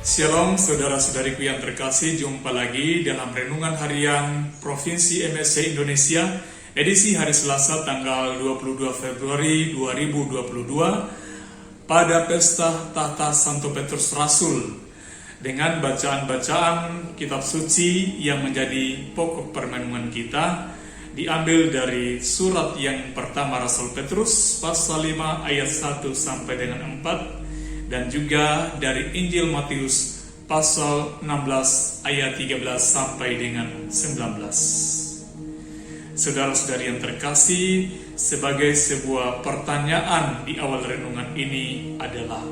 Shalom saudara-saudariku yang terkasih, jumpa lagi dalam Renungan Harian Provinsi MSC Indonesia, edisi hari Selasa tanggal 22 Februari 2022 pada Pesta Tahta Santo Petrus Rasul, dengan bacaan-bacaan kitab suci yang menjadi pokok permenungan kita, diambil dari surat yang pertama Rasul Petrus pasal 5 ayat 1 sampai dengan 4, dan juga dari Injil Matius pasal 16 ayat 13 sampai dengan 19. Saudara-saudari yang terkasih, sebagai sebuah pertanyaan di awal renungan ini adalah,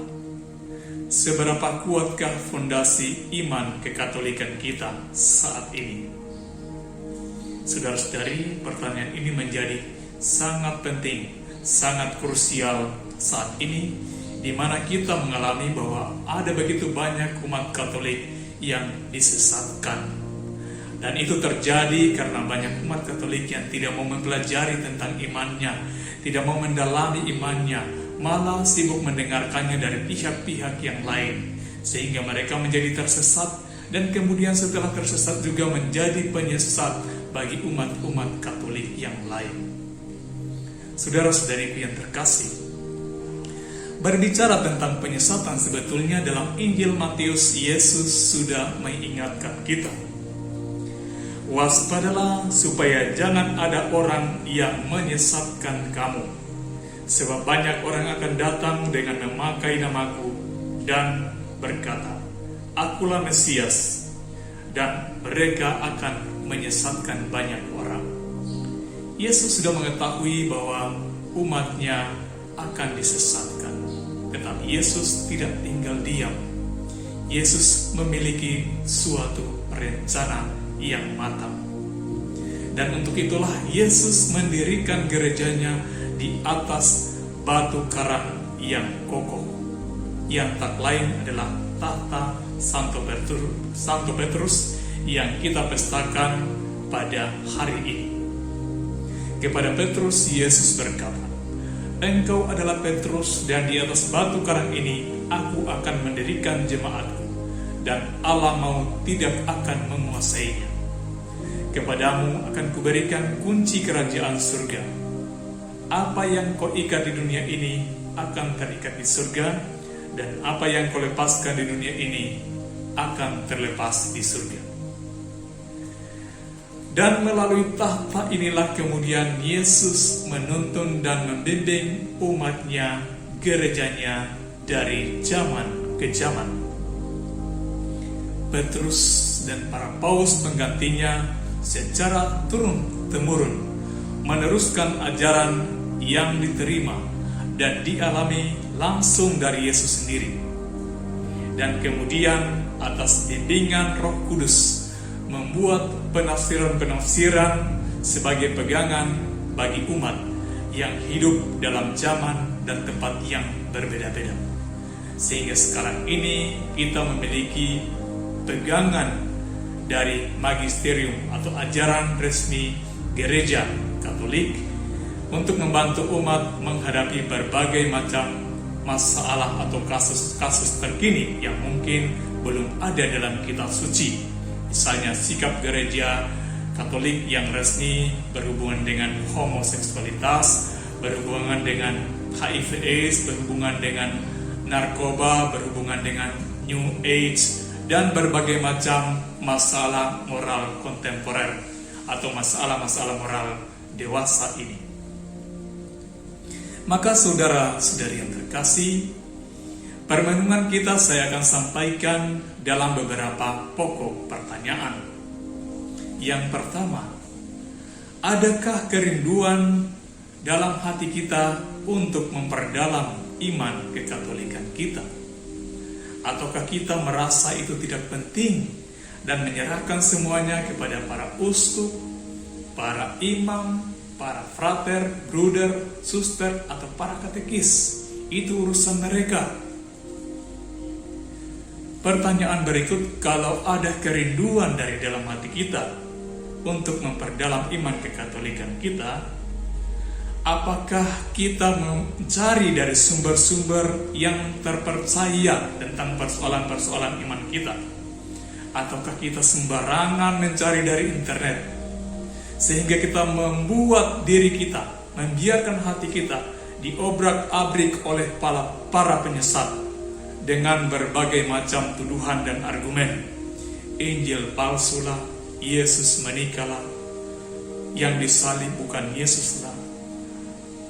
seberapa kuatkah fondasi iman kekatolikan kita saat ini? Saudara-saudari, pertanyaan ini menjadi sangat penting, sangat krusial saat ini, di mana kita mengalami bahwa ada begitu banyak umat Katolik yang disesatkan. Dan itu terjadi karena banyak umat Katolik yang tidak mau mempelajari tentang imannya, tidak mau mendalami imannya, malah sibuk mendengarkannya dari pihak-pihak yang lain, sehingga mereka menjadi tersesat, dan kemudian setelah tersesat juga menjadi penyesat bagi umat-umat Katolik yang lain. Saudara-saudariku yang terkasih, berbicara tentang penyesatan, sebetulnya dalam Injil Matius, Yesus sudah mengingatkan kita. Waspadalah supaya jangan ada orang yang menyesatkan kamu, sebab banyak orang akan datang dengan memakai namaku dan berkata, Akulah Mesias, dan mereka akan menyesatkan banyak orang. Yesus sudah mengetahui bahwa umatnya akan disesatkan. Tetapi Yesus tidak tinggal diam. Yesus memiliki suatu rencana yang matang. Dan untuk itulah Yesus mendirikan gerejanya di atas batu karang yang kokoh, yang tak lain adalah tahta Santo Petrus yang kita pestakan pada hari ini. Kepada Petrus, Yesus berkata, Engkau adalah Petrus, dan di atas batu karang ini aku akan mendirikan jemaatku, dan alam maut tidak akan menguasainya. Kepadamu akan kuberikan kunci kerajaan surga. Apa yang kau ikat di dunia ini akan terikat di surga, dan apa yang kau lepaskan di dunia ini akan terlepas di surga. Dan melalui tahta inilah kemudian Yesus menuntun dan membimbing umatnya, gerejanya, dari zaman ke zaman. Petrus dan para paus penggantinya secara turun-temurun meneruskan ajaran yang diterima dan dialami langsung dari Yesus sendiri. Dan kemudian atas bimbingan Roh Kudus membuat penafsiran-penafsiran sebagai pegangan bagi umat yang hidup dalam zaman dan tempat yang berbeda-beda. Sehingga sekarang ini kita memiliki pegangan dari magisterium atau ajaran resmi Gereja Katolik untuk membantu umat menghadapi berbagai macam masalah atau kasus-kasus terkini yang mungkin belum ada dalam kitab suci. Misalnya sikap gereja Katolik yang resmi berhubungan dengan homoseksualitas, berhubungan dengan HIV/AIDS, berhubungan dengan narkoba, berhubungan dengan New Age, dan berbagai macam masalah moral kontemporer atau masalah-masalah moral dewasa ini. Maka saudara-saudari yang terkasih, permenungan kita saya akan sampaikan dalam beberapa pokok pertanyaan. Yang pertama, adakah kerinduan dalam hati kita untuk memperdalam iman kekatolikan kita? Ataukah kita merasa itu tidak penting dan menyerahkan semuanya kepada para uskup, para imam, para frater, bruder, suster, atau para katekis? Itu urusan mereka. Pertanyaan berikut, kalau ada kerinduan dari dalam hati kita untuk memperdalam iman kekatolikan kita, Apakah kita mencari dari sumber-sumber yang terpercaya tentang persoalan-persoalan iman kita? Ataukah kita sembarangan mencari dari internet, sehingga kita membuat diri kita, membiarkan hati kita diobrak-abrik oleh para penyesat dengan berbagai macam tuduhan dan argumen. Injil palsulah, Yesus menikahlah, yang disalib bukan Yesuslah,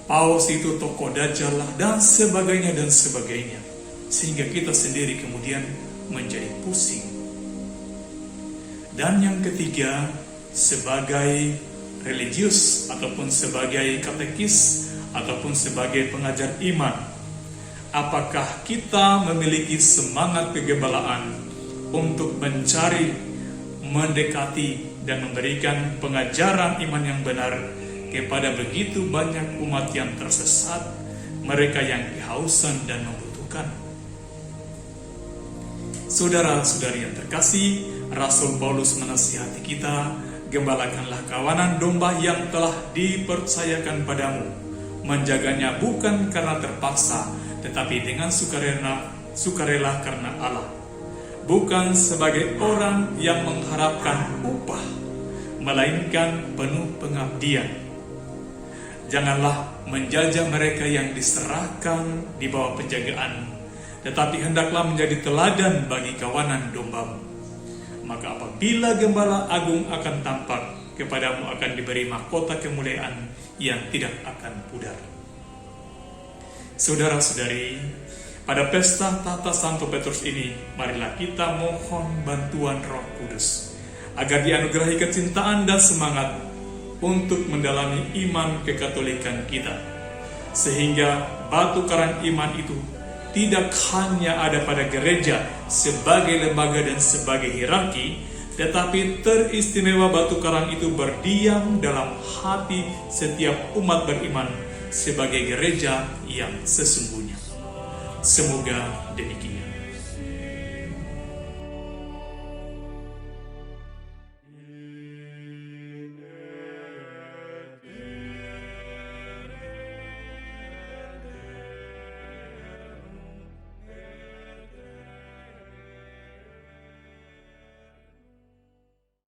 Paus itu tokoh dajjal lah, dan sebagainya dan sebagainya. Sehingga kita sendiri kemudian menjadi pusing. Dan yang ketiga, sebagai religius ataupun sebagai katekis ataupun sebagai pengajar iman, apakah kita memiliki semangat kegebalaan untuk mencari, mendekati, dan memberikan pengajaran iman yang benar kepada begitu banyak umat yang tersesat, mereka yang kehausan dan membutuhkan? Saudara-saudari yang terkasih, Rasul Paulus menasihati kita, gembalakanlah kawanan domba yang telah dipercayakan padamu, menjaganya bukan karena terpaksa, tetapi dengan sukarela karena Allah, bukan sebagai orang yang mengharapkan upah, melainkan penuh pengabdian. Janganlah menjajah mereka yang diserahkan di bawah penjagaan, tetapi hendaklah menjadi teladan bagi kawanan dombamu. Maka apabila Gembala Agung akan tampak, kepadamu akan diberi mahkota kemuliaan yang tidak akan pudar. Saudara-saudari, pada pesta tahta Santo Petrus ini, marilah kita mohon bantuan Roh Kudus, agar dianugerahi kecintaan dan semangat untuk mendalami iman kekatolikan kita, sehingga batu karang iman itu tidak hanya ada pada gereja sebagai lembaga dan sebagai hierarki, tetapi teristimewa batu karang itu berdiam dalam hati setiap umat beriman sebagai gereja yang sesungguhnya. Semoga demikian.